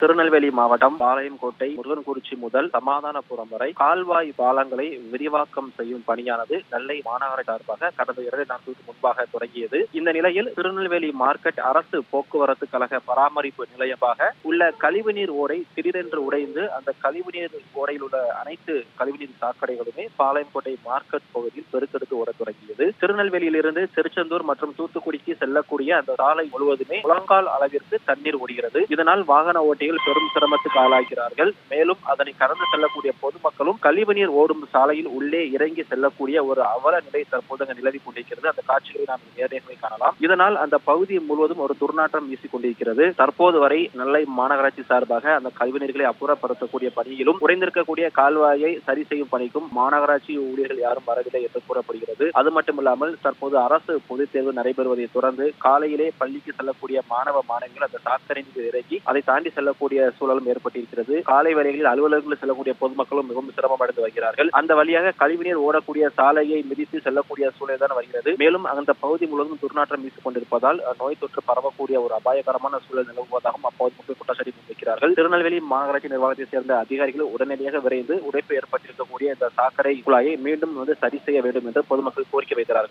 திருநெல்வேலி மாவட்டம் பாளையங்கோட்டை முருகன்குறிச்சி முதல் சமாதானபுரம் வரை கால்வாய் பாலங்களை விரிவாக்கம் செய்யும் பணியானது நெல்லை மாநகர சார்பாக கடந்த 2 நாட்களுக்கு முன்பாக தொடங்கியது. இந்த நிலையில் திருநெல்வேலி மார்க்கெட் அரசு போக்குவரத்து கழக பராமரிப்பு நிலையமாக உள்ள கழிவுநீர் ஓடை திடீரென்று உடைந்து அந்த கழிவுநீர் ஓடையில் உள்ள அனைத்து கழிவுநீர் சாக்கடைகளுமே பாளையங்கோட்டை மார்க்கெட் பகுதியில் பெருக்கெடுத்து ஓட தொடங்கியது. திருநெல்வேலியிலிருந்து திருச்செந்தூர் மற்றும் தூத்துக்குடிக்கு செல்லக்கூடிய அந்த சாலை முழுவதுமே முழங்கால் அளவிற்கு தண்ணீர் ஓடுகிறது. இதனால் வாகன ஓட்டிகள் பெரும் சிரமத்துக்கு ஆளாகிறார்கள். மேலும் அதனை கடந்து செல்லக்கூடிய பொதுமக்களும் கழிவுநீர் ஓடும் சாலையில் உள்ளே இறங்கி செல்லக்கூடிய ஒரு அவல நிலை தற்போது நிலவி கொண்டிருக்கிறது. அந்த காட்சிகளை நாம் நேரடியாக காணலாம். இதனால் அந்த பகுதி முழுவதும் ஒரு துர்நாற்றம் வீசிக் கொண்டிருக்கிறது. தற்போது வரை நெல்லை மாநகராட்சி சார்பாக அந்த கழிவுநீர்களை அப்புறப்படுத்தக்கூடிய பணியிலும் உடைந்திருக்கக்கூடிய கால்வாயை சரி செய்யும் பணிக்கும் மாநகராட்சி ஊழியர்கள் யாரும் வரவில்லை என்று கூறப்படுகிறது. அது மட்டுமில்லாமல் தற்போது அரசு பொதுத் தேர்வு நடைபெறுவதை தொடர்ந்து காலையிலே பள்ளிக்கு செல்லக்கூடிய மாணவ மாணவிகள் அந்த சாக்கடை நீரில் இறங்கி அதை தாண்டி செல்லக்கூடிய சூழலும் ஏற்பட்டிருக்கிறது. காலை வேளைகளில் அலுவலகங்களில் செல்லக்கூடிய பொதுமக்களும் மிகவும் சிரமம் அடைந்து வருகிறார்கள். அந்த வழியாக கழிவுநீர் ஓடக்கூடிய சாலையை மிதித்து செல்லக்கூடிய சூழல் தான் வருகிறது. மேலும் அந்த பகுதி முழுவதும் துர்நாற்றம் வீசிக் கொண்டிருப்பதால் நோய் தொற்று பரவக்கூடிய ஒரு அபாயகரமான சூழல் நிலவுவதாகவும் அப்போது மக்கள் குற்றச்சாட்டி முன்வைக்கிறார்கள். திருநெல்வேலி மாநகராட்சி நிர்வாகத்தை சேர்ந்த அதிகாரிகள் உடனடியாக விரைந்து உடைப்பு ஏற்பட்டிருக்கக்கூடிய இந்த சாக்கடை குழாயை மீண்டும் சரி செய்ய வேண்டும் என்று பொதுமக்கள் கோரிக்கை வைக்கிறார்கள்.